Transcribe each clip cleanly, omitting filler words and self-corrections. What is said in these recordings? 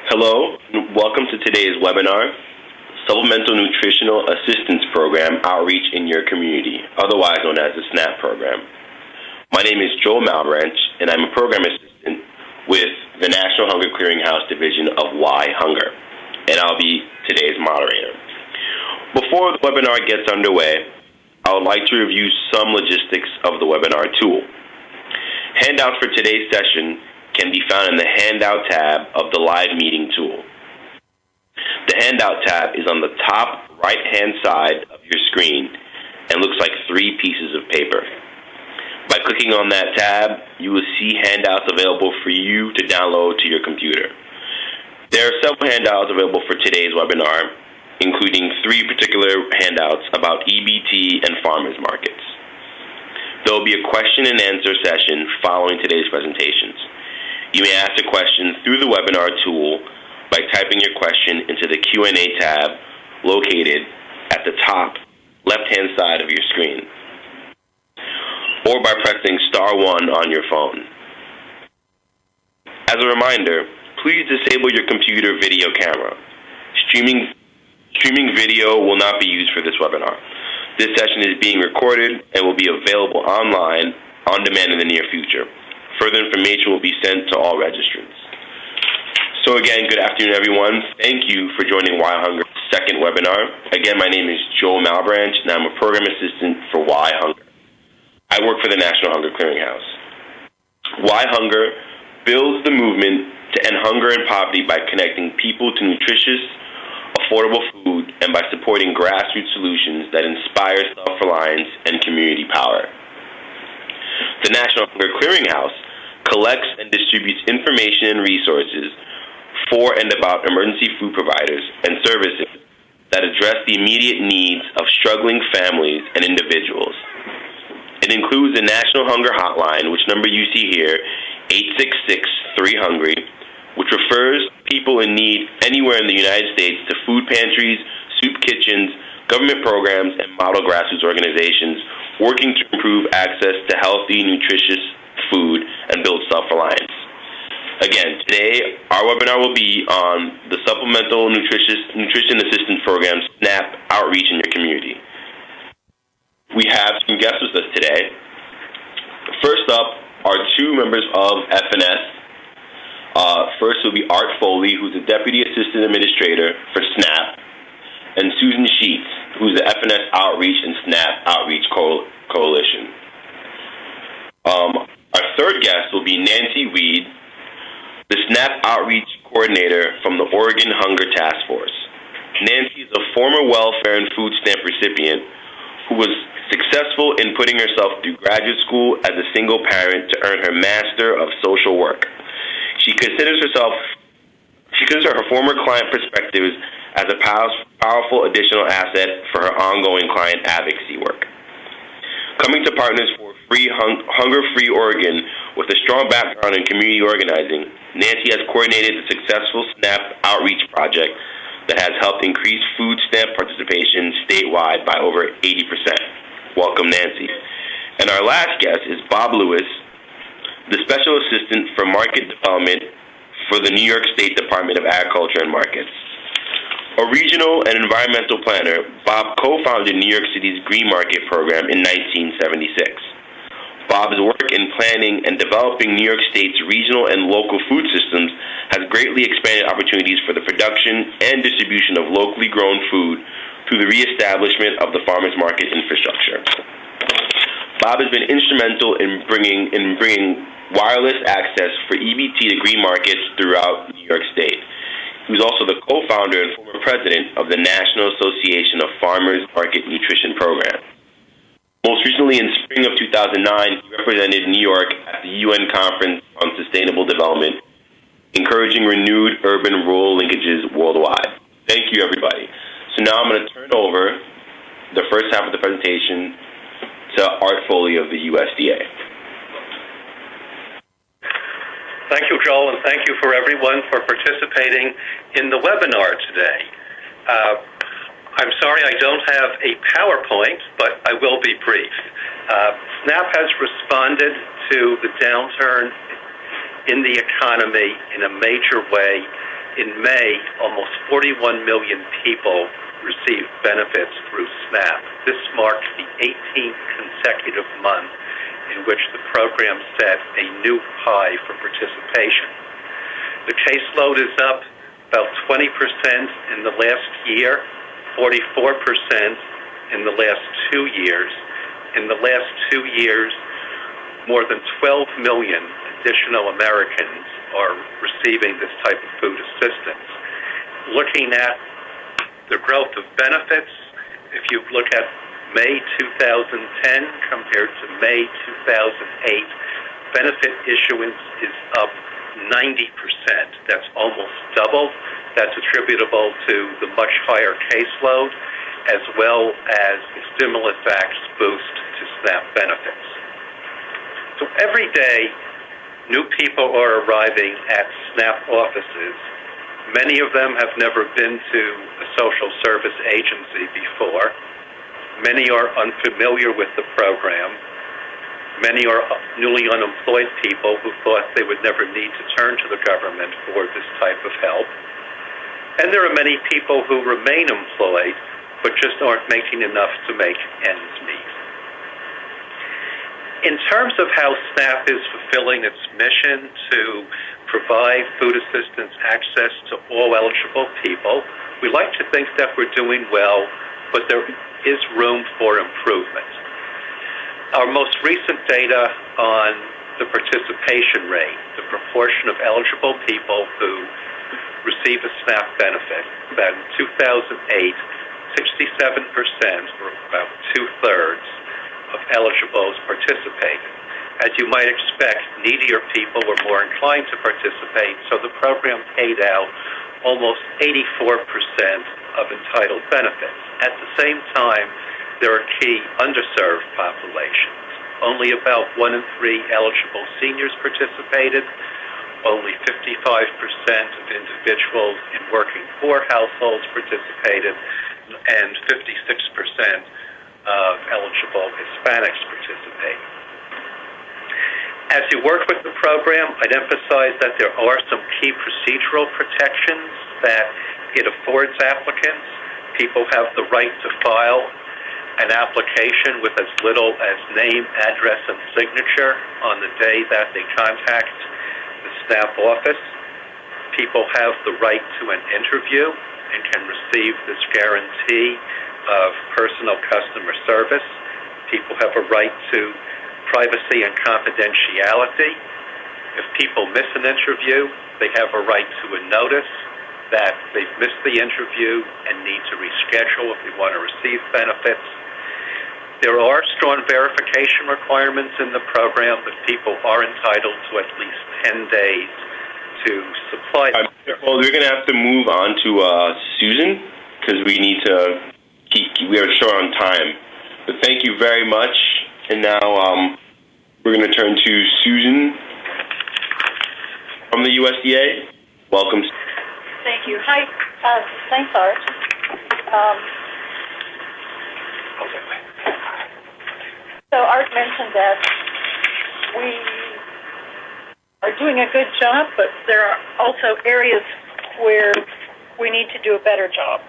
Hello, and welcome to today's webinar, Supplemental Nutritional Assistance Program Outreach in Your Community, otherwise known as the SNAP program. My name is Joel Malbranch, and I'm a program assistant with the National Hunger Clearinghouse division of WhyHunger, and I'll be today's moderator. Before the webinar gets underway, I would like to review some logistics of the webinar tool. Handouts for today's session can be found in the Handout tab of the Live Meeting tool. The Handout tab is on the top right-hand side of your screen and looks like 3 pieces of paper. By clicking on that tab, you will see handouts available for you to download to your computer. There are several handouts available for today's webinar, including 3 particular handouts about EBT and farmers markets. There will be a question and answer session following today's presentations. You may ask a question through the webinar tool by typing your question into the Q&A tab located at the top left-hand side of your screen, or by pressing *1 on your phone. As a reminder, please disable your computer video camera. Streaming video will not be used for this webinar. This session is being recorded and will be available online on demand in the near future. Further information will be sent to all registrants. So again, good afternoon, everyone. Thank you for joining WhyHunger's second webinar. Again, my name is Joel Malbranch, and I'm a program assistant for WhyHunger. I work for the National Hunger Clearinghouse. WhyHunger builds the movement to end hunger and poverty by connecting people to nutritious, affordable food, and by supporting grassroots solutions that inspire self-reliance and community power. The National Hunger Clearinghouse collects and distributes information and resources for and about emergency food providers and services that address the immediate needs of struggling families and individuals. It includes the National Hunger Hotline, which number you see here, 866-3HUNGRY, which refers people in need anywhere in the United States to food pantries, soup kitchens, government programs, and model grassroots organizations working to improve access to healthy, nutritious food and build self-reliance. Again, today our webinar will be on the Supplemental Nutrition Assistance Program, SNAP, outreach in your community. We have some guests with us today. First up are 2 members of FNS. First will be Art Foley, who's the Deputy Assistant Administrator for SNAP, and Susan Sheets, who's the FNS Outreach and SNAP Outreach Coalition. Our third guest will be Nancy Weed, the SNAP Outreach Coordinator from the Oregon Hunger Task Force. Nancy is a former welfare and food stamp recipient who was successful in putting herself through graduate school as a single parent to earn her Master of Social Work. She considers her former client perspectives as a powerful additional asset for her ongoing client advocacy work. Coming to Partners for Hunger-Free Oregon with a strong background in community organizing, Nancy has coordinated the successful SNAP outreach project that has helped increase food stamp participation statewide by over 80%. Welcome, Nancy. And our last guest is Bob Lewis, the Special Assistant for Market Development for the New York State Department of Agriculture and Markets. A regional and environmental planner, Bob co-founded New York City's Green Market program in 1976. Bob's work in planning and developing New York State's regional and local food systems has greatly expanded opportunities for the production and distribution of locally grown food through the reestablishment of the farmers market infrastructure. Bob has been instrumental in bringing wireless access for EBT to green markets throughout New York State. He was also the co-founder and former president of the National Association of Farmers Market Nutrition Program. Most recently, in spring of 2009, he represented New York at the UN Conference on Sustainable Development, encouraging renewed urban-rural linkages worldwide. Thank you, everybody. So now I'm going to turn over the first half of the presentation to Art Foley of the USDA. Thank you, Joel, and thank you for everyone for participating in the webinar today. I'm sorry I don't have a PowerPoint, but I will be brief. SNAP has responded to the downturn in the economy in a major way in May, almost 41 million people received benefits through SNAP. This marks the 18th consecutive month in which the program set a new high for participation. The caseload is up about 20% in the last year, 44% in the last 2 years. In the last 2 years, more than 12 million additional Americans are receiving this type of food assistance. Looking at the growth of benefits, if you look at May 2010 compared to May 2008, benefit issuance is up 90%. That's almost double. That's attributable to the much higher caseload, as well as the stimulus act's boost to SNAP benefits. So every day, new people are arriving at SNAP offices. Many of them have never been to a social service agency before. Many are unfamiliar with the program. Many are newly unemployed people who thought they would never need to turn to the government for this type of help. And there are many people who remain employed but just aren't making enough to make ends meet. In terms of how SNAP is fulfilling its mission to provide food assistance access to all eligible people, we like to think that we're doing well, but there is room for improvement. Our most recent data on the participation rate, the proportion of eligible people who receive a SNAP benefit, that in 2008, 67%, or about two-thirds, of eligibles participated. As you might expect, needier people were more inclined to participate, so the program paid out almost 84% of entitled benefits. At the same time, there are key underserved populations. Only about 1 in 3 eligible seniors participated. Only 55% of individuals in working poor households participated, and 56% of eligible Hispanics participated. As you work with the program, I'd emphasize that there are some key procedural protections that it affords applicants. People have the right to file an application with as little as name, address, and signature on the day that they contact the SNAP office. People have the right to an interview and can receive this guarantee of personal customer service. People have a right to privacy and confidentiality. If people miss an interview, they have a right to a notice that they've missed the interview and need to reschedule if they want to receive benefits. There are strong verification requirements in the program, but people are entitled to at least 10 days to supply. Well, we're going to have to move on to Susan because we need to we are short on time. But thank you very much. And now we're going to turn to Susan from the USDA. Welcome. Thank you. Hi. Thanks, Art. So Art mentioned that we are doing a good job, but there are also areas where we need to do a better job.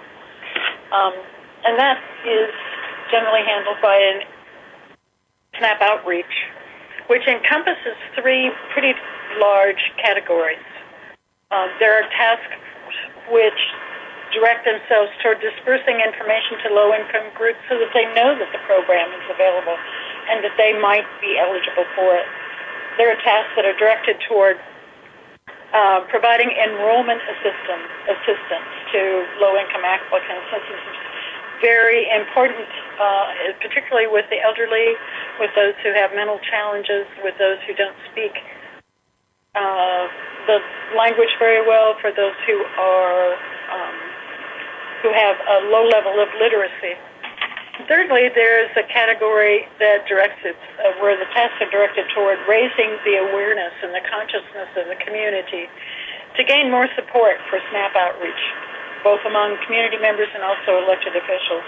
And that is generally handled by an SNAP outreach, which encompasses 3 pretty large categories. There are tasks which direct themselves toward dispersing information to low-income groups so that they know that the program is available and that they might be eligible for it. There are tasks that are directed toward providing enrollment assistance to low-income applicants. This is very important, particularly with the elderly, with those who have mental challenges, with those who don't speak the language very well, for those who are who have a low level of literacy. Thirdly, there's a category that directs it, where the tasks are directed toward raising the awareness and the consciousness of the community to gain more support for SNAP outreach, both among community members and also elected officials.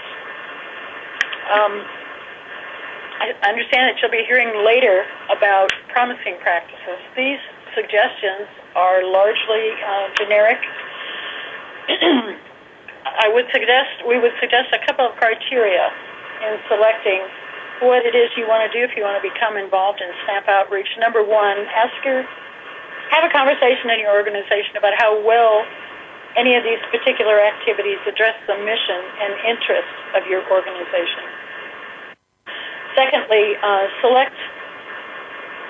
I understand that you'll be hearing later about promising practices. These suggestions are largely generic. we would suggest a couple of criteria in selecting what it is you want to do if you want to become involved in SNAP outreach. Number one, have a conversation in your organization about how well any of these particular activities address the mission and interests of your organization. Secondly, select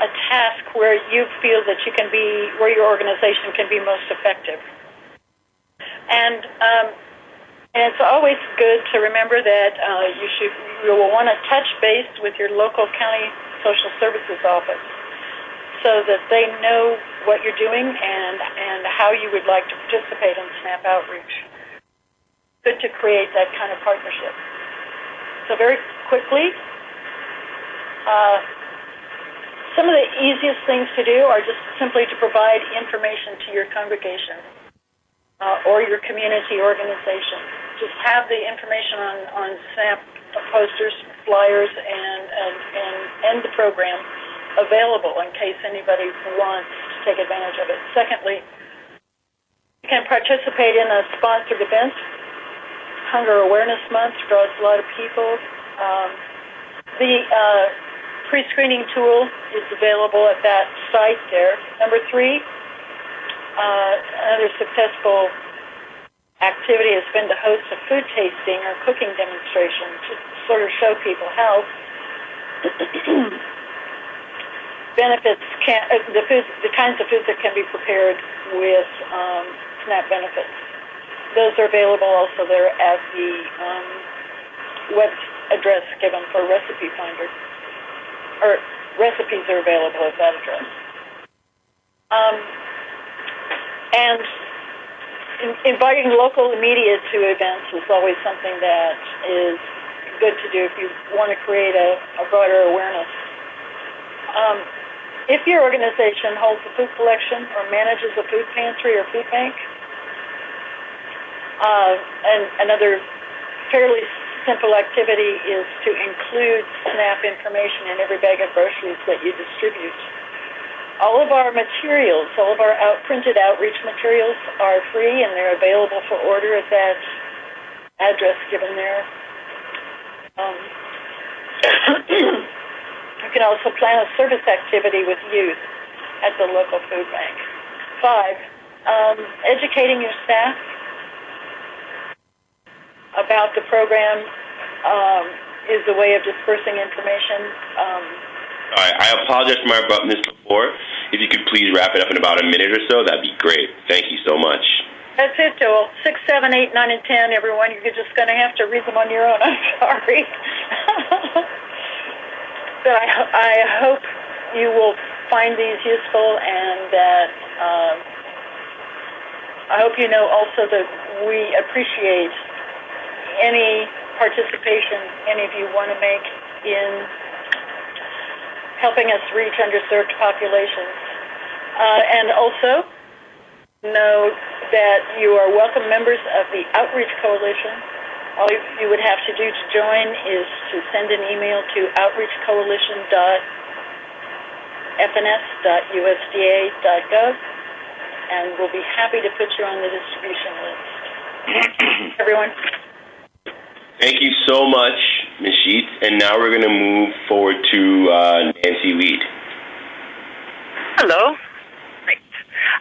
a task where you feel that where your organization can be most effective. And it's always good to remember that you will want to touch base with your local county social services office so that they know what you're doing and how you would like to participate in SNAP outreach. Good to create that kind of partnership. So very quickly, some of the easiest things to do are just simply to provide information to your congregation or your community organization. Just have the information on SNAP posters, flyers, and the program available in case anybody wants to take advantage of it. Secondly, you can participate in a sponsored event. Hunger Awareness Month draws a lot of people. The pre-screening tool is available at that site there. Number three, another successful activity has been to host a food tasting or cooking demonstration to sort of show people how benefits the kinds of foods that can be prepared with SNAP benefits. Those are available also there at the web address given for Recipe Finder. Or recipes are available at that address. And inviting local media to events is always something that is good to do if you want to create a broader awareness. If your organization holds a food collection or manages a food pantry or food bank, and another fairly simple activity is to include SNAP information in every bag of groceries that you distribute. All of our materials, all of our printed outreach materials are free and they're available for order at that address given there. You can also plan a service activity with youth at the local food bank. 5, educating your staff about the program is a way of dispersing information. All right, I apologize for my abruptness before. If you could please wrap it up in about a minute or so, that'd be great. Thank you so much. That's it, Joel. 6, 7, 8, 9, and 10, everyone. You're just going to have to read them on your own. I'm sorry. But I hope you will find these useful, and that I hope you know also that we appreciate any participation any of you want to make in helping us reach underserved populations. And also know that you are welcome members of the Outreach Coalition. All you would have to do to join is to send an email to outreachcoalition.fns.usda.gov, and we'll be happy to put you on the distribution list. Everyone. Thank you so much, Ms. Sheets. And now we're going to move forward to Nancy Weed. Hello. Great.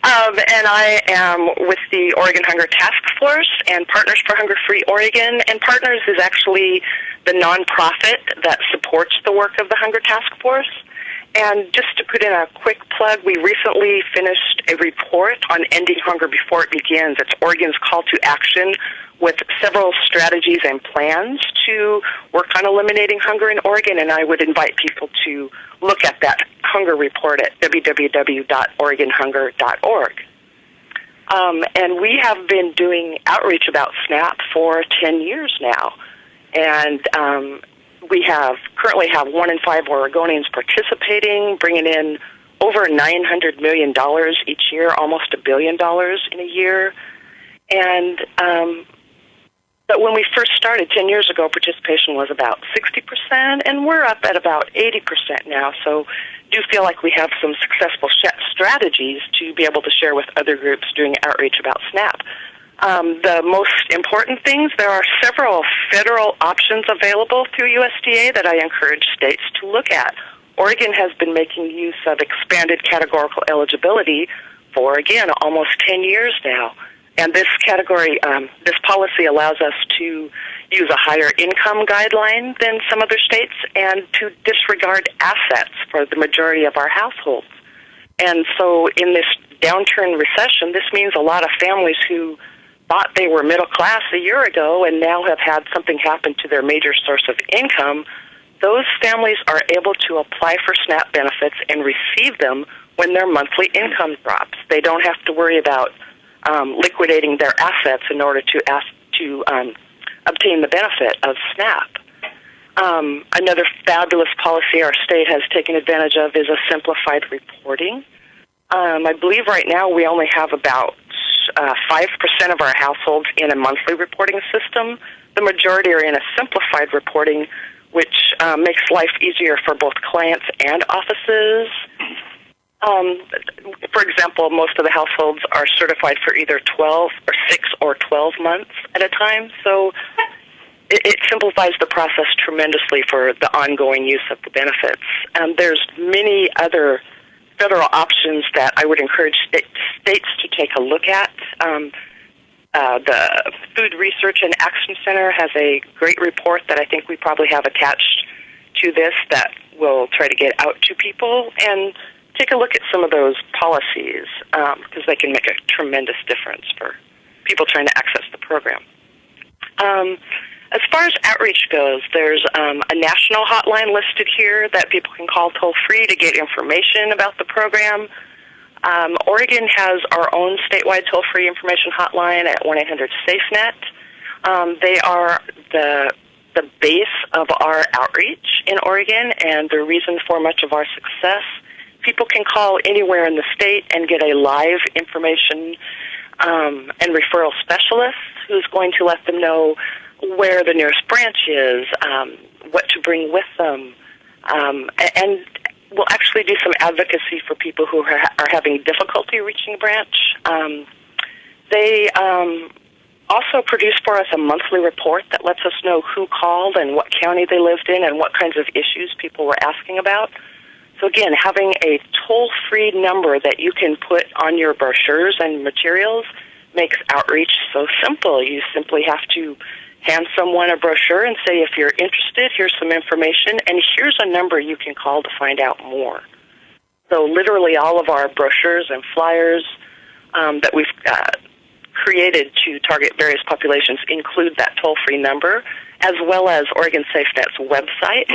And I am with the Oregon Hunger Task Force and Partners for Hunger-Free Oregon. And Partners is actually the nonprofit that supports the work of the Hunger Task Force. And just to put in a quick plug, we recently finished a report on ending hunger before it begins. It's Oregon's call to action with several strategies and plans to work on eliminating hunger in Oregon, and I would invite people to look at that hunger report at www.oregonhunger.org. And we have been doing outreach about SNAP for 10 years now, and we currently have 1 in 5 Oregonians participating, bringing in over $900 million each year, almost $1 billion in a year. And but when we first started 10 years ago, participation was about 60%, and we're up at about 80% now. So do feel like we have some successful strategies to be able to share with other groups doing outreach about SNAP. The most important things, there are several federal options available through USDA that I encourage states to look at. Oregon has been making use of expanded categorical eligibility for, again, almost 10 years now. And this category, this policy allows us to use a higher income guideline than some other states and to disregard assets for the majority of our households. And so in this downturn recession, this means a lot of families who thought they were middle class a year ago and now have had something happen to their major source of income, those families are able to apply for SNAP benefits and receive them when their monthly income drops. They don't have to worry about liquidating their assets in order to obtain the benefit of SNAP. Another fabulous policy our state has taken advantage of is a simplified reporting. I believe right now we only have about 5% of our households in a monthly reporting system. The majority are in a simplified reporting, which makes life easier for both clients and offices. For example, most of the households are certified for either 6 or 12 months at a time, so it simplifies the process tremendously for the ongoing use of the benefits. There's many other federal options that I would encourage states to take a look at. The Food Research and Action Center has a great report that I think we probably have attached to this that will try to get out to people and take a look at some of those policies because they can make a tremendous difference for people trying to access the program. As far as outreach goes, there's a national hotline listed here that people can call toll-free to get information about the program. Oregon has our own statewide toll-free information hotline at 1-800-SAFENET. They are the base of our outreach in Oregon and the reason for much of our success. People can call anywhere in the state and get a live information and referral specialist who's going to let them know where the nearest branch is, what to bring with them, and we'll actually do some advocacy for people who are having difficulty reaching a branch. They also produce for us a monthly report that lets us know who called and what county they lived in and what kinds of issues people were asking about. So again, having a toll-free number that you can put on your brochures and materials makes outreach so simple. You simply have to hand someone a brochure and say, if you're interested, here's some information, and here's a number you can call to find out more. So literally all of our brochures and flyers that we've created to target various populations include that toll-free number, as well as Oregon SafeNet's website.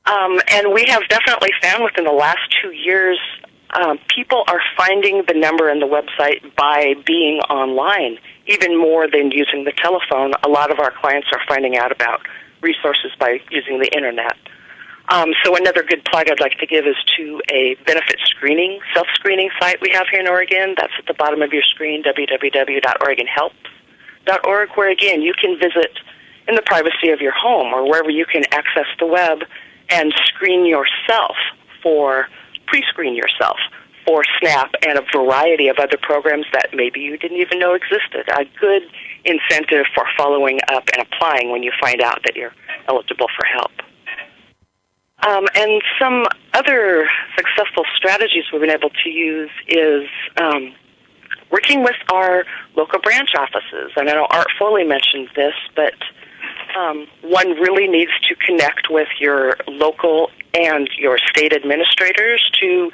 And we have definitely found within the last 2 years, people are finding the number and the website by being online, even more than using the telephone. A lot of our clients are finding out about resources by using the Internet. So another good plug I'd like to give is to a benefit screening, self-screening site we have here in Oregon. That's at the bottom of your screen, www.oregonhelps.org, where, again, you can visit in the privacy of your home or wherever you can access the web and pre-screen yourself for SNAP and a variety of other programs that maybe you didn't even know existed. A good incentive for following up and applying when you find out that you're eligible for help. And some other successful strategies we've been able to use is working with our local branch offices. And I know Art Foley mentioned this, but one really needs to connect with your local and your state administrators to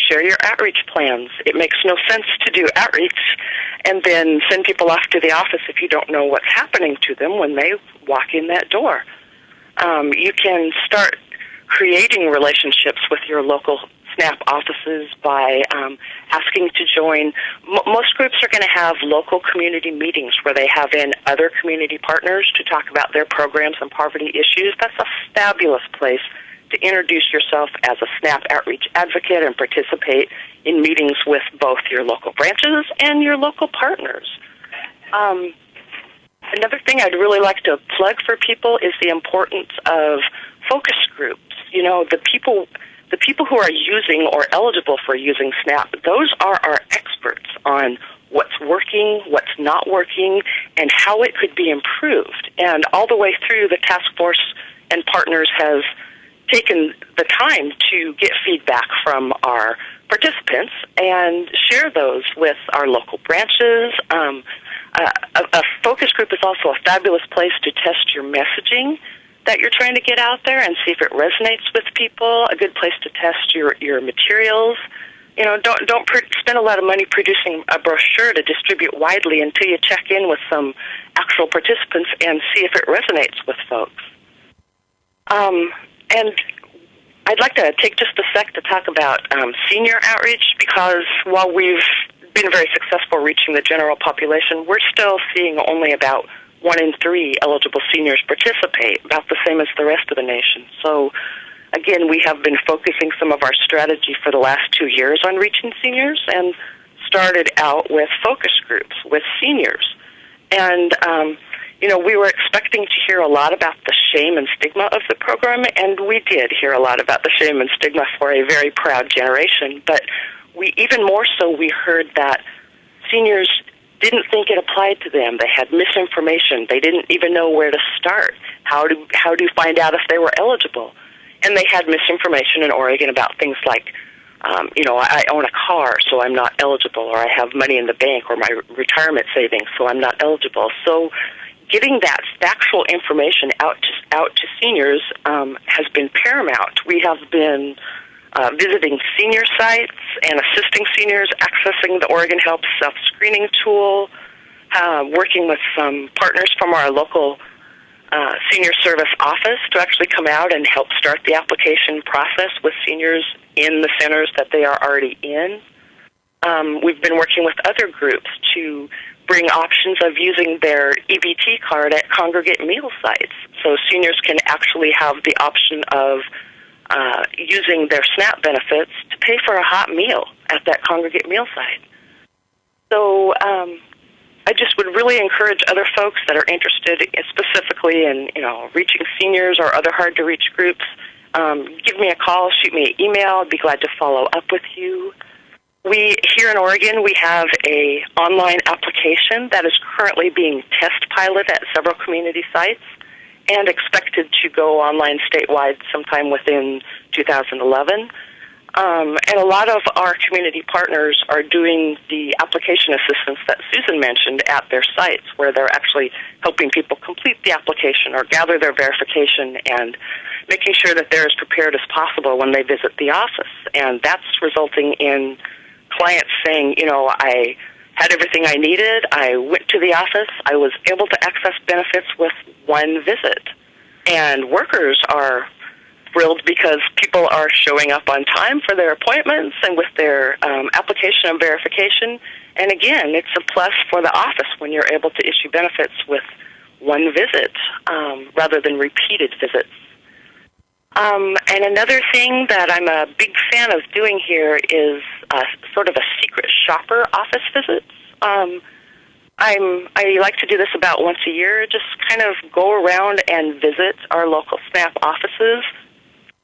share your outreach plans. It makes no sense to do outreach and then send people off to the office if you don't know what's happening to them when they walk in that door. You can start creating relationships with your local SNAP offices by asking to join. Most groups are going to have local community meetings where they have in other community partners to talk about their programs and poverty issues. That's a fabulous place to introduce yourself as a SNAP outreach advocate and participate in meetings with both your local branches and your local partners. Another thing I'd really like to plug for people is the importance of focus groups. You know, the people who are using or eligible for using SNAP, those are our experts on what's working, what's not working, and how it could be improved. And all the way through, the task force and partners has taken the time to get feedback from our participants and share those with our local branches. A focus group is also a fabulous place to test your messaging that you're trying to get out there and see if it resonates with people. A good place to test your materials. You know, don't spend a lot of money producing a brochure to distribute widely until you check in with some actual participants and see if it resonates with folks. And I'd like to take just a sec to talk about senior outreach, because while we've been very successful reaching the general population, we're still seeing only about 1 in 3 eligible seniors participate, about the same as the rest of the nation. So, again, we have been focusing some of our strategy for the last 2 years on reaching seniors, and started out with focus groups with seniors. And we were expecting to hear a lot about the shame and stigma of the program, and we did hear a lot about the shame and stigma for a very proud generation. But even more so, we heard that seniors didn't think it applied to them. They had misinformation. They didn't even know where to start. How do you find out if they were eligible? And they had misinformation in Oregon about things like, I own a car, so I'm not eligible, or I have money in the bank, or my retirement savings, so I'm not eligible. So getting that factual information out to seniors has been paramount. We have been visiting senior sites and assisting seniors accessing the Oregon Help self-screening tool, working with some partners from our local senior service office to actually come out and help start the application process with seniors in the centers that they are already in. We've been working with other groups to bring options of using their EBT card at congregate meal sites, so seniors can actually have the option of using their SNAP benefits to pay for a hot meal at that congregate meal site. So I just would really encourage other folks that are interested specifically in reaching seniors or other hard-to-reach groups, give me a call, shoot me an email. I'd be glad to follow up with you. Here in Oregon, we have a online application that is currently being test pilot at several community sites and expected to go online statewide sometime within 2011. And a lot of our community partners are doing the application assistance that Susan mentioned at their sites, where they're actually helping people complete the application or gather their verification and making sure that they're as prepared as possible when they visit the office. And that's resulting in clients saying, I had everything I needed, I went to the office, I was able to access benefits with one visit. And workers are thrilled because people are showing up on time for their appointments and with their application and verification. And again, it's a plus for the office when you're able to issue benefits with one visit rather than repeated visits. And another thing that I'm a big fan of doing here is sort of a secret shopper office visits. I like to do this about once a year, just kind of go around and visit our local SNAP offices.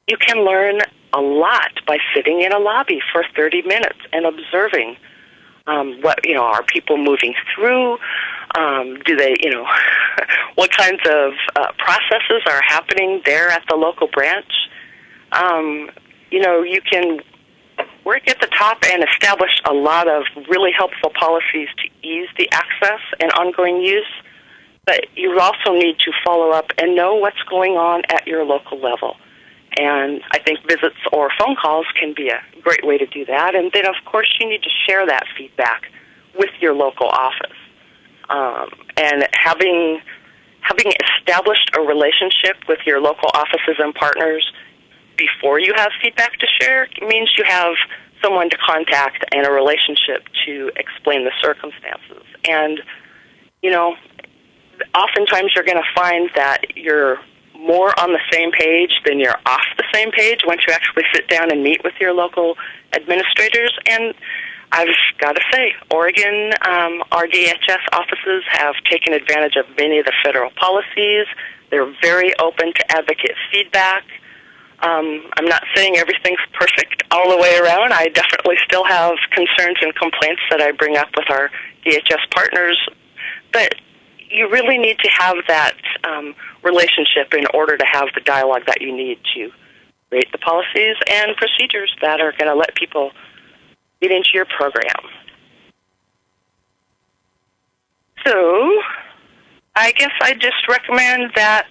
You can learn a lot by sitting in a lobby for 30 minutes and observing are people moving through? Do they, what kinds of processes are happening there at the local branch? You can work at the top and establish a lot of really helpful policies to ease the access and ongoing use, but you also need to follow up and know what's going on at your local level. And I think visits or phone calls can be a great way to do that. And then, of course, you need to share that feedback with your local office. And having established a relationship with your local offices and partners before you have feedback to share means you have someone to contact and a relationship to explain the circumstances. And, oftentimes you're going to find that you're more on the same page than you're off the same page once you actually sit down and meet with your local administrators. And I've got to say, Oregon, our DHS offices have taken advantage of many of the federal policies. They're very open to advocate feedback. I'm not saying everything's perfect all the way around. I definitely still have concerns and complaints that I bring up with our DHS partners, but you really need to have that relationship in order to have the dialogue that you need to create the policies and procedures that are going to let people get into your program. So I guess I just recommend that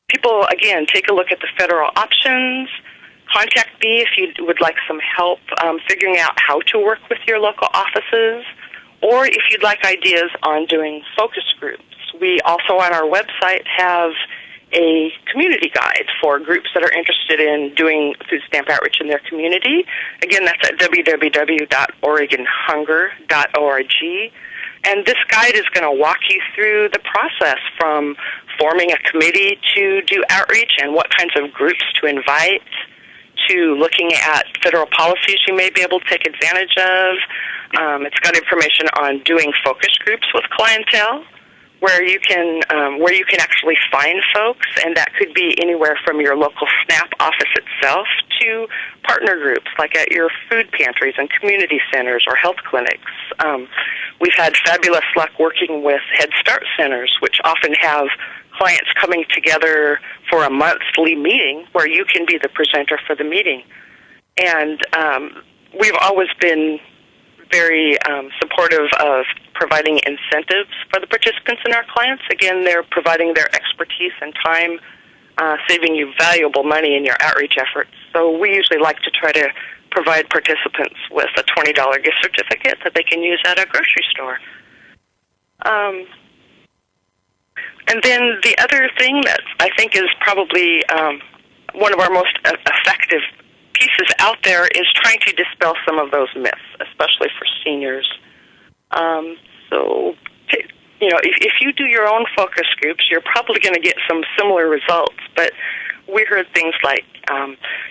people, again, take a look at the federal options. Contact me if you would like some help figuring out how to work with your local offices, or if you'd like ideas on doing focus groups. We also on our website have a community guide for groups that are interested in doing food stamp outreach in their community. Again, that's at www.oregonhunger.org. And this guide is going to walk you through the process from forming a committee to do outreach and what kinds of groups to invite, to looking at federal policies you may be able to take advantage of. It's got information on doing focus groups with clientele, where you can actually find folks, and that could be anywhere from your local SNAP office itself to partner groups like at your food pantries and community centers or health clinics. We've had fabulous luck working with Head Start centers, which often have clients coming together for a monthly meeting where you can be the presenter for the meeting. And we've always been very supportive of providing incentives for the participants and our clients. Again, they're providing their expertise and time, saving you valuable money in your outreach efforts. So we usually like to try to provide participants with a $20 gift certificate that they can use at a grocery store. And then the other thing that I think is probably one of our most effective pieces out there is trying to dispel some of those myths, especially for seniors. So, you know, if you do your own focus groups, you're probably going to get some similar results. But we heard things like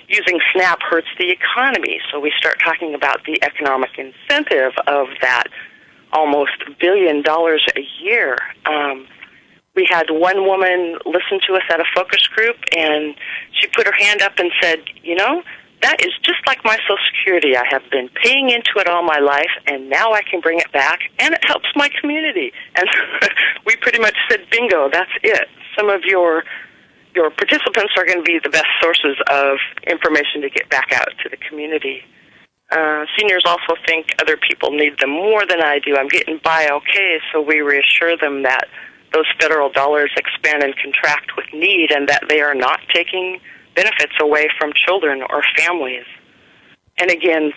using SNAP hurts the economy. So we start talking about the economic incentive of that almost $1 billion a year. We had one woman listen to us at a focus group, and she put her hand up and said, you know, that is just like my Social Security. I have been paying into it all my life, and now I can bring it back, and it helps my community. And we pretty much said, bingo, that's it. Some of your participants are going to be the best sources of information to get back out to the community. Seniors also think other people need them more than I do. I'm getting by okay, so we reassure them that those federal dollars expand and contract with need, and that they are not taking benefits away from children or families. And again,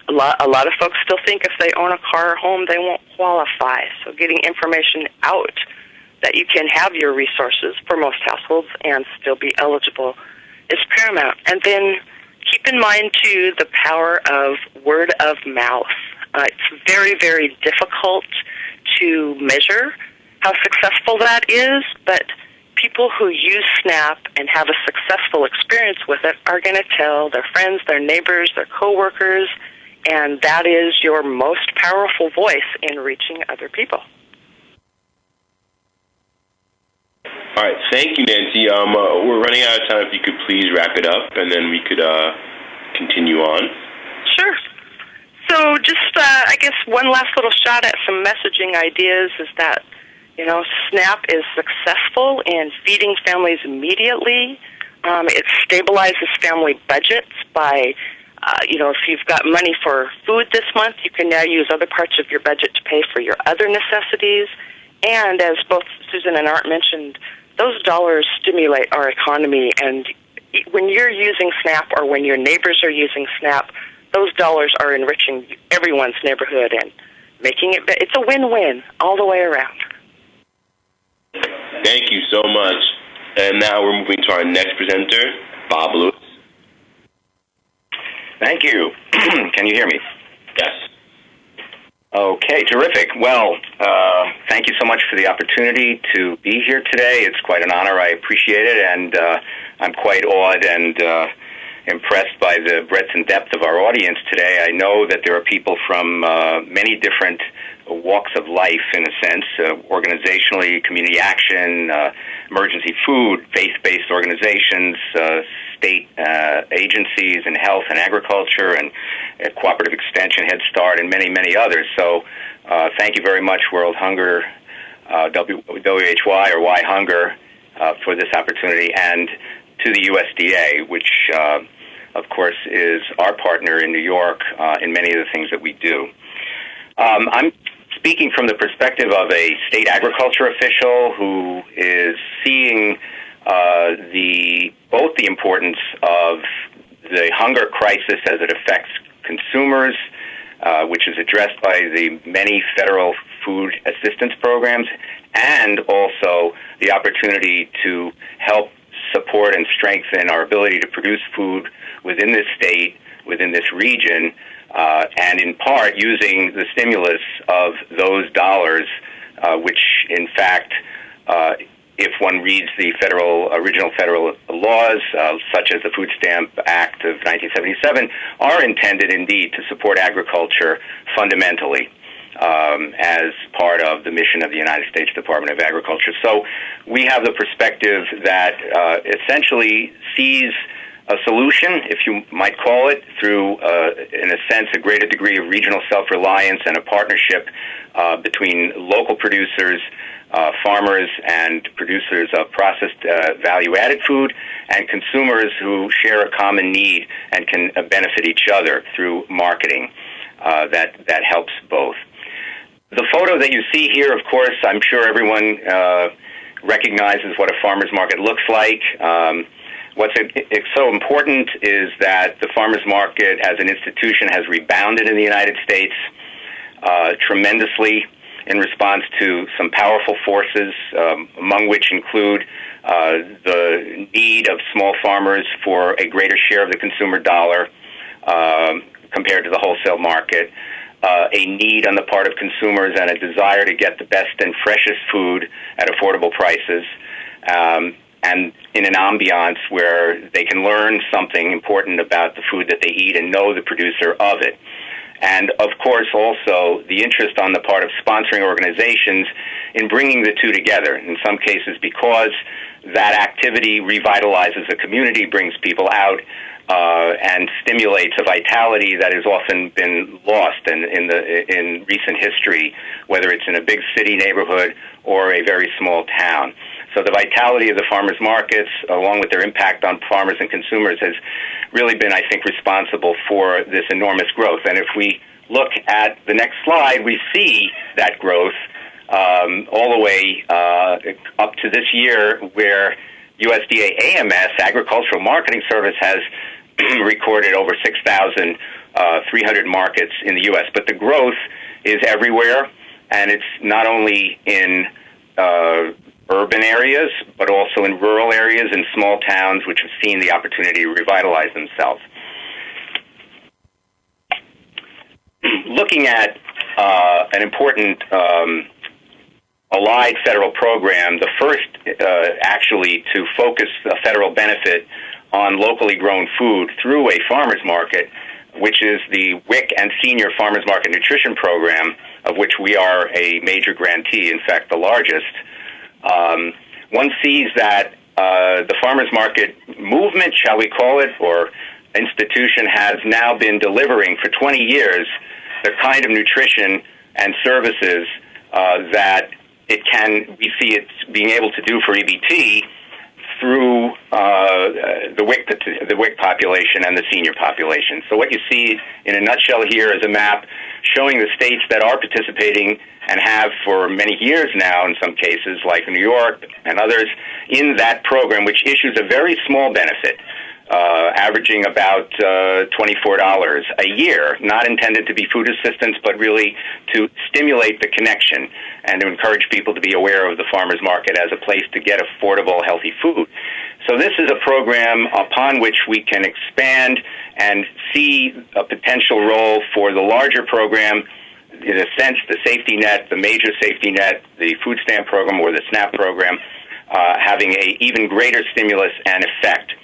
a lot of folks still think if they own a car or home, they won't qualify. So getting information out that you can have your resources for most households and still be eligible is paramount. And then keep in mind, too, the power of word of mouth. It's very, very difficult to measure how successful that is, but people who use SNAP and have a successful experience with it are going to tell their friends, their neighbors, their coworkers, and that is your most powerful voice in reaching other people. All right, thank you, Nancy. We're running out of time. If you could please wrap it up, and then we could continue on. Sure. So just, I guess, one last little shot at some messaging ideas is that, you know, SNAP is successful in feeding families immediately. It stabilizes family budgets by, you know, if you've got money for food this month, you can now use other parts of your budget to pay for your other necessities. And as both Susan and Art mentioned, those dollars stimulate our economy. And when you're using SNAP or when your neighbors are using SNAP, those dollars are enriching everyone's neighborhood and making it, it's a win-win all the way around. Thank you so much. And now we're moving to our next presenter, Bob Lewis. Thank you. Can you hear me? Yes. Okay, terrific. Well, thank you so much for the opportunity to be here today. It's quite an honor. I appreciate it, and I'm quite awed and impressed by the breadth and depth of our audience today. I know that there are people from many different walks of life, in a sense, organizationally, community action, emergency food, faith-based organizations, state agencies in health and agriculture, and cooperative extension, Head Start, and many, many others. So thank you very much, World Hunger, WHY or WhyHunger, for this opportunity, and to the USDA, which, of course, is our partner in New York in many of the things that we do. I'm speaking from the perspective of a state agriculture official who is seeing both the importance of the hunger crisis as it affects consumers, which is addressed by the many federal food assistance programs, and also the opportunity to help support and strengthen our ability to produce food within this state, within this region, and in part using the stimulus of those dollars, which in fact, if one reads the original federal laws, such as the Food Stamp Act of 1977, are intended indeed to support agriculture fundamentally as part of the mission of the United States Department of Agriculture. So we have the perspective that essentially sees a solution, if you might call it, through, in a sense, a greater degree of regional self-reliance and a partnership between local producers, farmers and producers of processed value-added food, and consumers who share a common need and can benefit each other through marketing that helps both. The photo that you see here, of course, I'm sure everyone recognizes what a farmer's market looks like. What's so important is that the farmer's market as an institution has rebounded in the United States tremendously in response to some powerful forces, among which include the need of small farmers for a greater share of the consumer dollar compared to the wholesale market, a need on the part of consumers and a desire to get the best and freshest food at affordable prices, and in an ambiance where they can learn something important about the food that they eat and know the producer of it. And, of course, also the interest on the part of sponsoring organizations in bringing the two together, in some cases because that activity revitalizes a community, brings people out, and stimulates a vitality that has often been lost in recent history, whether it's in a big city neighborhood or a very small town. So the vitality of the farmers' markets, along with their impact on farmers and consumers, has really been, I think, responsible for this enormous growth. And if we look at the next slide, we see that growth all the way up to this year, where USDA AMS, Agricultural Marketing Service, has recorded over 6,300 markets in the U.S. But the growth is everywhere, and it's not only in urban areas, but also in rural areas and small towns, which have seen the opportunity to revitalize themselves. Looking at an important allied federal program, the first actually to focus a federal benefit on locally grown food through a farmer's market, which is the WIC and Senior Farmers Market Nutrition Program, of which we are a major grantee, in fact, the largest. One sees that the farmers market movement, shall we call it, or institution, has now been delivering for 20 years the kind of nutrition and services that we see it being able to do for EBT through the WIC population and the senior population. So what you see in a nutshell here is a map showing the states that are participating and have for many years now, in some cases, like New York and others, in that program, which issues a very small benefit, averaging about $24 a year, not intended to be food assistance, but really to stimulate the connection and to encourage people to be aware of the farmer's market as a place to get affordable, healthy food. So this is a program upon which we can expand and see a potential role for the larger program, in a sense, the safety net, the major safety net, the food stamp program or the SNAP program, having an even greater stimulus and effect.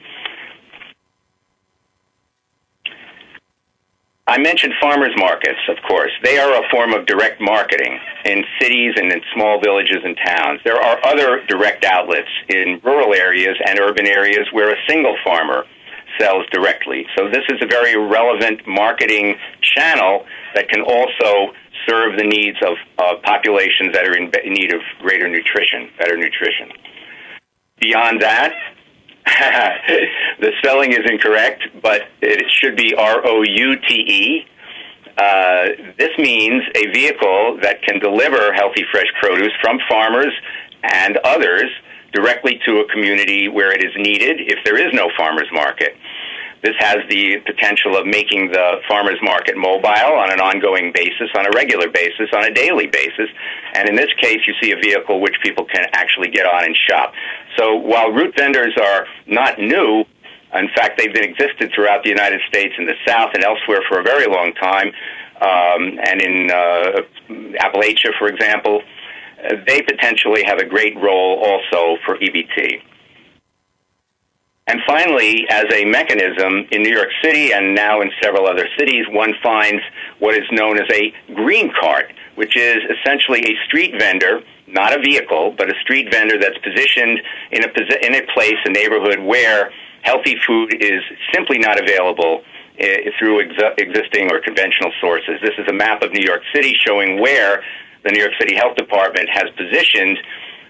I mentioned farmers markets, of course. They are a form of direct marketing in cities and in small villages and towns. There are other direct outlets in rural areas and urban areas where a single farmer sells directly. So this is a very relevant marketing channel that can also serve the needs of populations that are in need of greater nutrition, better nutrition. Beyond that, the spelling is incorrect, but it should be ROUTE. This means a vehicle that can deliver healthy, fresh produce from farmers and others directly to a community where it is needed if there is no farmers market. This has the potential of making the farmers market mobile on an ongoing basis, on a regular basis, on a daily basis. And in this case, you see a vehicle which people can actually get on and shop. So while route vendors are not new, in fact, they've been existed throughout the United States in the South and elsewhere for a very long time, and in Appalachia, for example, they potentially have a great role also for EBT. And finally, as a mechanism, in New York City and now in several other cities, one finds what is known as a green cart, which is essentially a street vendor, not a vehicle, but a street vendor that's positioned in a place, a neighborhood where healthy food is simply not available through existing or conventional sources. This is a map of New York City showing where the New York City Health Department has positioned,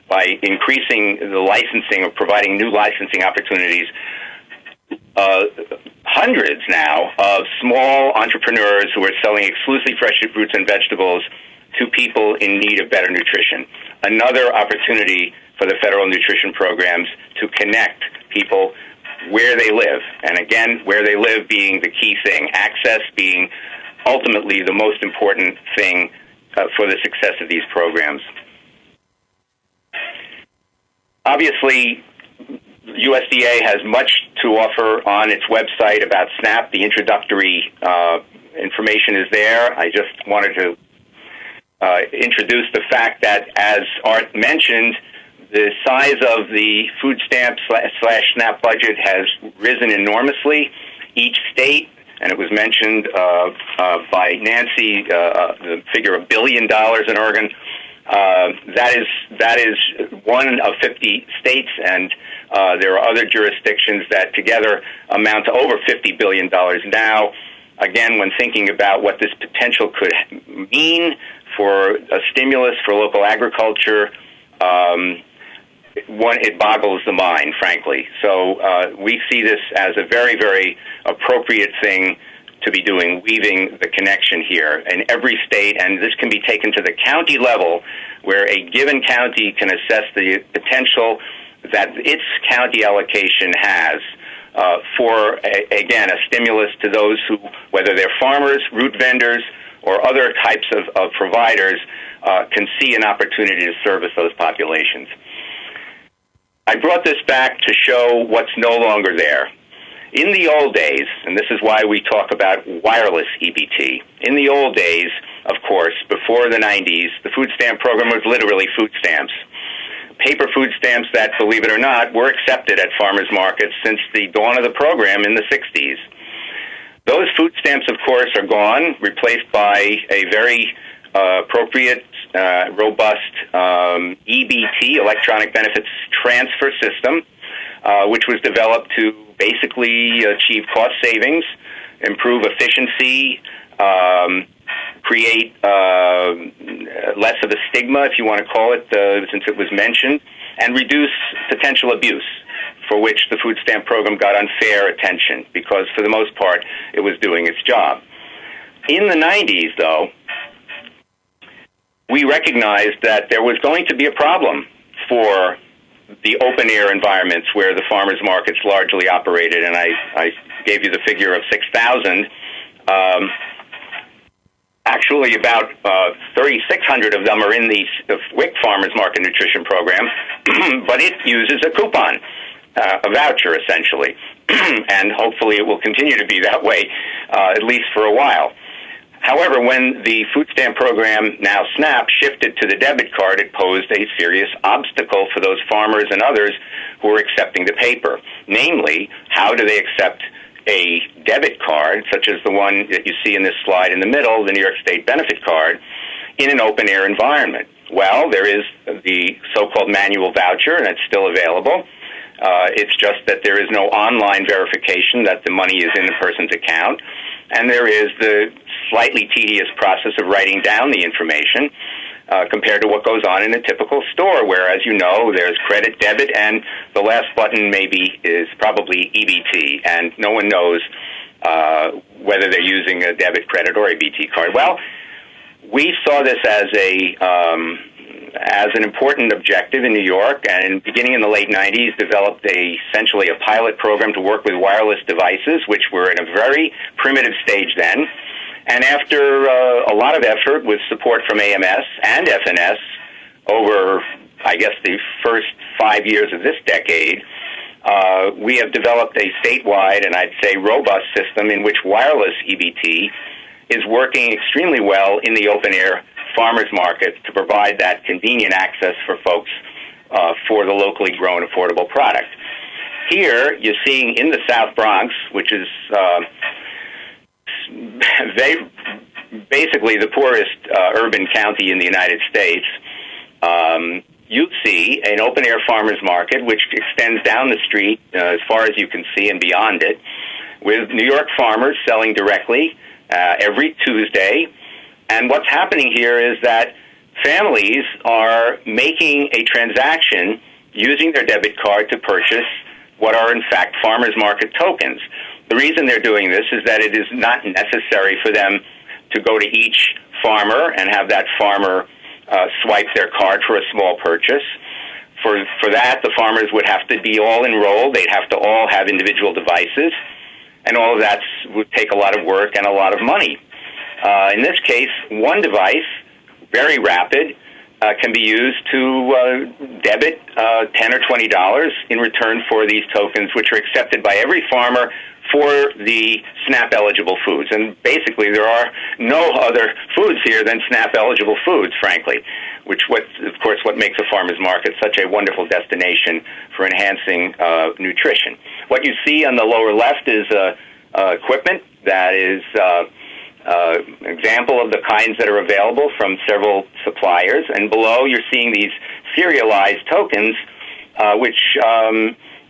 by increasing the licensing or providing new licensing opportunities, hundreds now of small entrepreneurs who are selling exclusively fresh fruits and vegetables to people in need of better nutrition. Another opportunity for the federal nutrition programs to connect people where they live. And again, where they live being the key thing, access being ultimately the most important thing for the success of these programs. Obviously, USDA has much to offer on its website about SNAP. The introductory information is there. I just wanted to introduce the fact that, as Art mentioned, the size of the food stamp / SNAP budget has risen enormously. Each state, and it was mentioned by Nancy, the figure of $1 billion in Oregon, that is one of 50 states, and there are other jurisdictions that together amount to over $50 billion now. Again, when thinking about what this potential could mean for a stimulus for local agriculture, it boggles the mind, frankly. So we see this as a very, very appropriate thing to be doing, weaving the connection here in every state, and this can be taken to the county level, where a given county can assess the potential that its county allocation has for, again, a stimulus to those who, whether they're farmers, route vendors, or other types of providers, can see an opportunity to service those populations. I brought this back to show what's no longer there. In the old days, and this is why we talk about wireless EBT, in the old days, of course, before the 90s, the food stamp program was literally food stamps. Paper food stamps that, believe it or not, were accepted at farmers markets since the dawn of the program in the 60s. Those food stamps, of course, are gone, replaced by a very appropriate, robust EBT, electronic benefits transfer system, which was developed to basically achieve cost savings, improve efficiency, create less of a stigma, if you want to call it, since it was mentioned, and reduce potential abuse, for which the food stamp program got unfair attention, because for the most part it was doing its job. In the 90s, though, we recognized that there was going to be a problem for the open-air environments where the farmers markets largely operated, and I gave you the figure of 6,000. Actually, about 3,600 of them are in the WIC Farmers Market Nutrition Program, but it uses a coupon, a voucher, essentially, and hopefully it will continue to be that way, at least for a while. However, when the food stamp program, now SNAP, shifted to the debit card, it posed a serious obstacle for those farmers and others who were accepting the paper. Namely, how do they accept a debit card, such as the one that you see in this slide in the middle, the New York State benefit card, in an open-air environment? Well, there is the so-called manual voucher, and it's still available. It's just that there is no online verification that the money is in the person's account, and there is the slightly tedious process of writing down the information compared to what goes on in a typical store, where, as you know, there's credit, debit, and the last button maybe is probably EBT, and no one knows whether they're using a debit, credit, or EBT card. Well, we saw this as an important objective in New York, and beginning in the late 90s, developed essentially a pilot program to work with wireless devices, which were in a very primitive stage then. And after a lot of effort with support from AMS and FNS over, I guess, the first 5 years of this decade, we have developed a statewide and I'd say robust system in which wireless EBT is working extremely well in the open-air farmers market to provide that convenient access for folks for the locally grown affordable product. Here, you're seeing in the South Bronx, which is basically the poorest urban county in the United States, you see an open-air farmers market which extends down the street as far as you can see and beyond it, with New York farmers selling directly every Tuesday. And what's happening here is that families are making a transaction using their debit card to purchase what are, in fact, farmers market tokens. The reason they're doing this is that it is not necessary for them to go to each farmer and have that farmer swipe their card for a small purchase. For that, the farmers would have to be all enrolled. They'd have to all have individual devices, and all of that would take a lot of work and a lot of money. In this case, one device, very rapid, can be used to debit $10 or $20 in return for these tokens, which are accepted by every farmer for the SNAP-eligible foods. And basically, there are no other foods here than SNAP-eligible foods, frankly, which, of course, what makes a farmer's market such a wonderful destination for enhancing nutrition. What you see on the lower left is equipment that is an example of the kinds that are available from several suppliers. And below, you're seeing these serialized tokens, which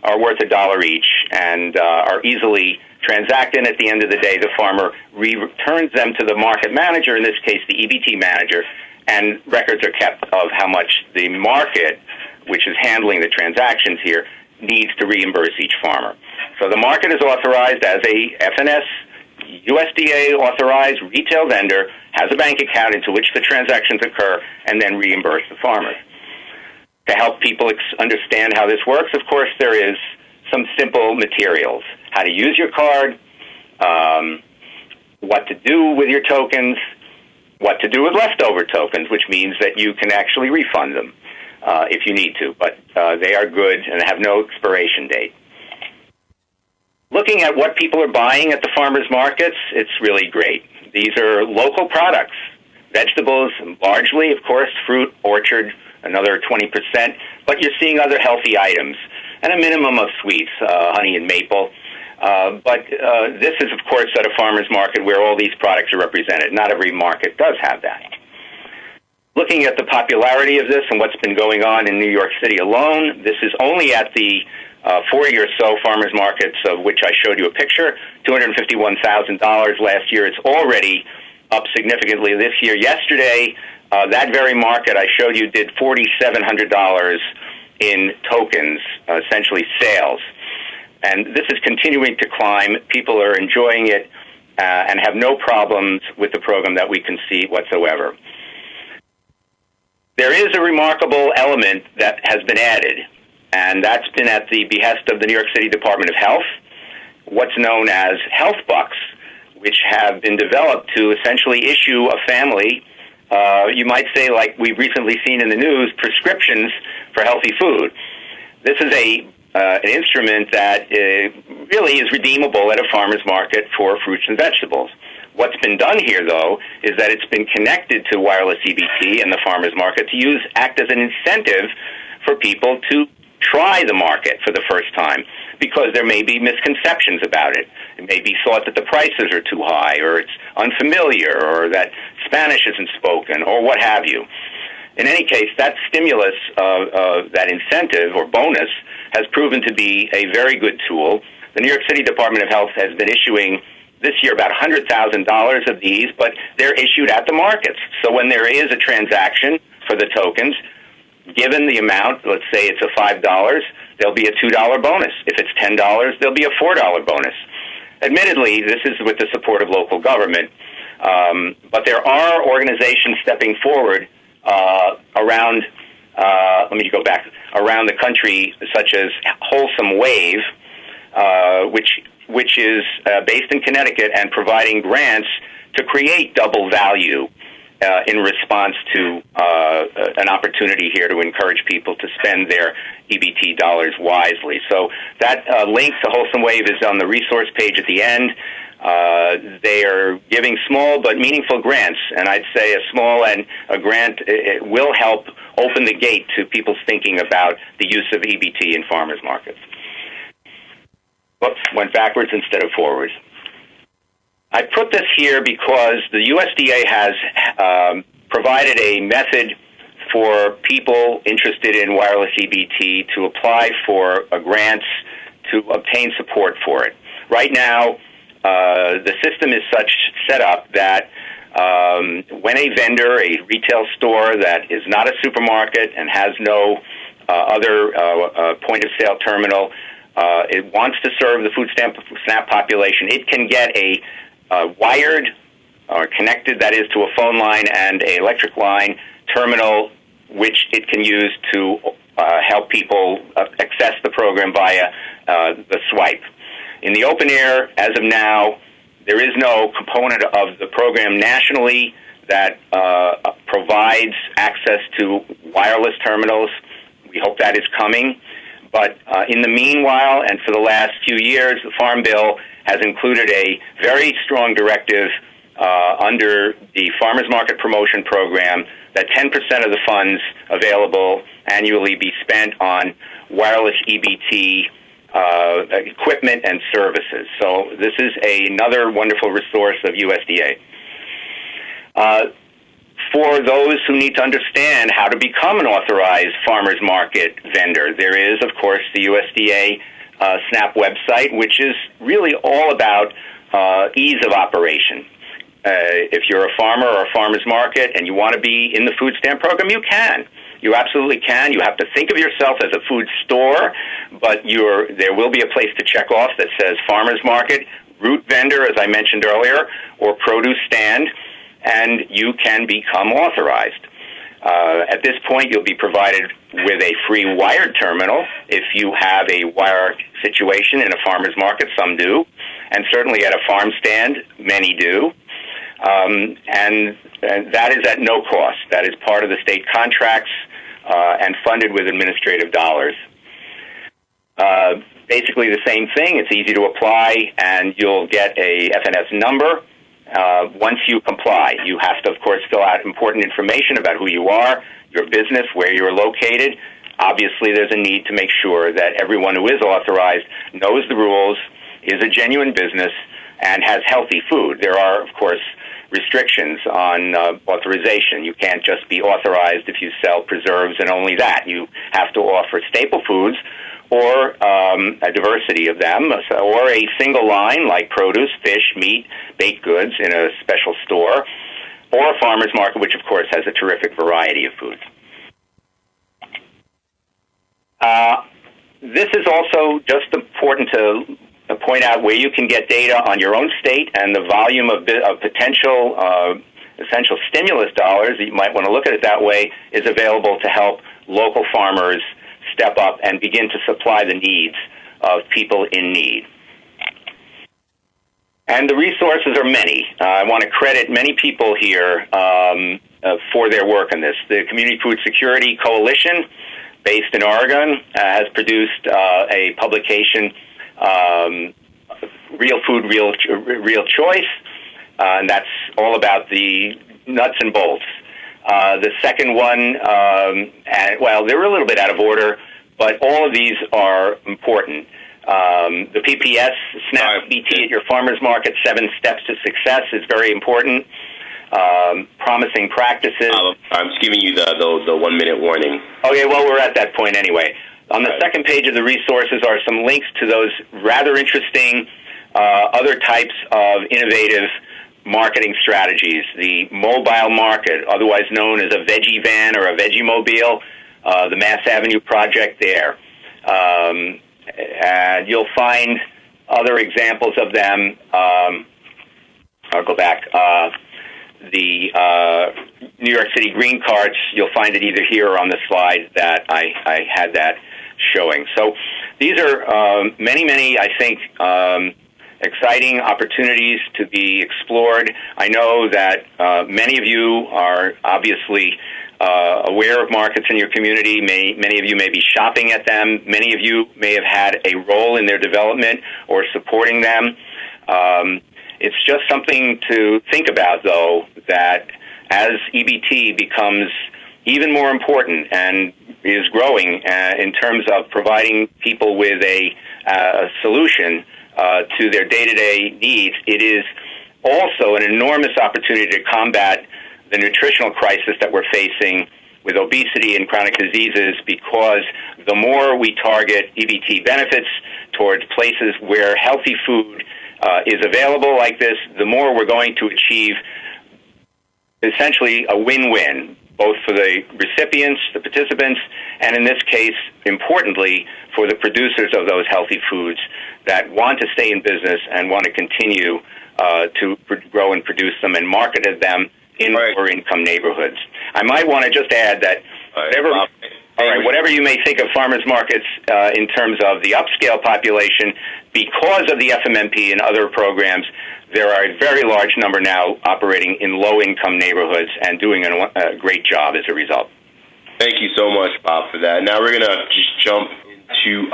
are worth $1 each and are easily transacted. At the end of the day, the farmer returns them to the market manager, in this case the EBT manager, and records are kept of how much the market, which is handling the transactions here, needs to reimburse each farmer. So the market is authorized as a FNS, USDA-authorized retail vendor, has a bank account into which the transactions occur, and then reimburse the farmers. To help people understand how this works, of course, there is some simple materials. How to use your card, what to do with your tokens, what to do with leftover tokens, which means that you can actually refund them if you need to, but they are good and have no expiration date. Looking at what people are buying at the farmers markets, it's really great. These are local products, vegetables, largely, of course, fruit, orchard, another 20%, but you're seeing other healthy items, and a minimum of sweets, honey and maple. But this is, of course, at a farmer's market where all these products are represented. Not every market does have that. Looking at the popularity of this and what's been going on in New York City alone, this is only at the 40 or so farmers markets of which I showed you a picture, $251,000 last year. It's already up significantly this year. Yesterday, that very market I showed you did $4,700 in tokens, essentially sales. And this is continuing to climb. People are enjoying it and have no problems with the program that we can see whatsoever. There is a remarkable element that has been added, and that's been at the behest of the New York City Department of Health, what's known as health bucks, which have been developed to essentially issue a family, you might say, like we've recently seen in the news, prescriptions for healthy food. This is an instrument that really is redeemable at a farmer's market for fruits and vegetables. What's been done here, though, is that it's been connected to wireless EBT and the farmer's market to act as an incentive for people to try the market for the first time. because there may be misconceptions about it. It may be thought that the prices are too high, or it's unfamiliar, or that Spanish isn't spoken, or what have you. In any case, that stimulus, that incentive or bonus, has proven to be a very good tool. The New York City Department of Health has been issuing this year about $100,000 of these, but they're issued at the markets. So when there is a transaction for the tokens, given the amount, let's say it's a $5, there'll be a $2 bonus. If it's $10, there'll be a $4 bonus. Admittedly, this is with the support of local government, but there are organizations stepping forward around the country, such as Wholesome Wave, which is based in Connecticut and providing grants to create double value in response to an opportunity here to encourage people to spend their EBT dollars wisely. So that link to Wholesome Wave is on the resource page at the end. They are giving small but meaningful grants, and I'd say a small and a grant it will help open the gate to people's thinking about the use of EBT in farmers markets. Whoops, went backwards instead of forwards. I put this here because the USDA has provided a method for people interested in wireless EBT to apply for grants to obtain support for it. Right now, the system is set up that when a vendor, a retail store that is not a supermarket and has no other point-of-sale terminal, it wants to serve the food SNAP population, it can get a wired or connected, that is, to a phone line and an electric line terminal, which it can use to help people access the program via the swipe. In the open air, as of now, there is no component of the program nationally that provides access to wireless terminals. We hope that is coming. But in the meanwhile, and for the last few years, the Farm Bill has included a very strong directive under the Farmers Market Promotion Program that 10% of the funds available annually be spent on wireless EBT equipment and services. So this is another wonderful resource of USDA. For those who need to understand how to become an authorized farmers market vendor, there is, of course, the USDA SNAP website, which is really all about ease of operation. If you're a farmer or a farmer's market and you want to be in the food stamp program, you can. You absolutely can. You have to think of yourself as a food store, but there will be a place to check off that says farmer's market, root vendor, as I mentioned earlier, or produce stand, and you can become authorized. At this point, you'll be provided with a free wired terminal if you have a wire situation in a farmer's market. Some do, and certainly at a farm stand, many do. And that is at no cost. That is part of the state contracts and funded with administrative dollars. Basically the same thing. It's easy to apply, and you'll get a FNS number. Once you comply, you have to, of course, fill out important information about who you are, your business, where you're located. Obviously, there's a need to make sure that everyone who is authorized knows the rules, is a genuine business, and has healthy food. There are, of course, restrictions on authorization. You can't just be authorized if you sell preserves and only that. You have to offer staple foods or a diversity of them, or a single line like produce, fish, meat, baked goods in a special store, or a farmer's market, which, of course, has a terrific variety of foods. This is also just important to point out where you can get data on your own state and the volume of potential essential stimulus dollars, you might want to look at it that way, is available to help local farmers step up and begin to supply the needs of people in need. And the resources are many. I want to credit many people here for their work on this. The Community Food Security Coalition, based in Oregon, has produced a publication, Real Food, Real Choice, and that's all about the nuts and bolts. The second one, they're a little bit out of order, but all of these are important. The PPS, SNAP EBT at your farmer's market, 7 steps to success, is very important. Promising practices. I'm just giving you the 1 minute warning. Okay, well, we're at that point anyway. On the second page of the resources are some links to those rather interesting other types of innovative marketing strategies. The mobile market, otherwise known as a veggie van or a veggie mobile, the Mass Avenue project there. And you'll find other examples of them. I'll go back. The New York City green carts, you'll find it either here or on the slide that I had that showing. So these are many, I think, exciting opportunities to be explored. I know that many of you are obviously aware of markets in your community. Many of you may be shopping at them. Many of you may have had a role in their development or supporting them. It's just something to think about, though, that as EBT becomes even more important and is growing in terms of providing people with a solution to their day-to-day needs, it is also an enormous opportunity to combat the nutritional crisis that we're facing with obesity and chronic diseases, because the more we target EBT benefits towards places where healthy food is available like this, the more we're going to achieve essentially a win-win, both for the recipients, the participants, and in this case, importantly, for the producers of those healthy foods that want to stay in business and want to continue to grow and produce them and market them in lower-income neighborhoods. I might want to just add that whatever you may think of farmers markets in terms of the upscale population, because of the FMMP and other programs, there are a very large number now operating in low-income neighborhoods and doing a great job as a result. Thank you so much, Bob, for that. Now we're going to just jump into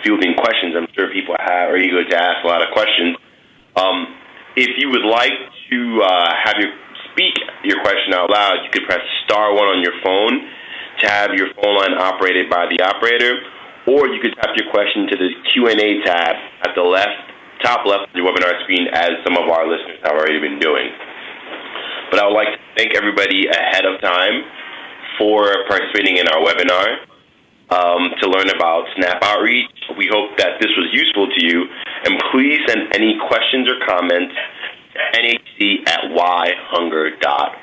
fielding questions. I'm sure people are eager to ask a lot of questions. If you would like to speak your question out loud, you could press *1 on your phone to have your phone line operated by the operator, or you could type your question to the Q&A tab at the top left of your webinar screen, as some of our listeners have already been doing. But I would like to thank everybody ahead of time for participating in our webinar to learn about SNAP outreach. We hope that this was useful to you, and please send any questions or comments to nhc@whyhunger.org.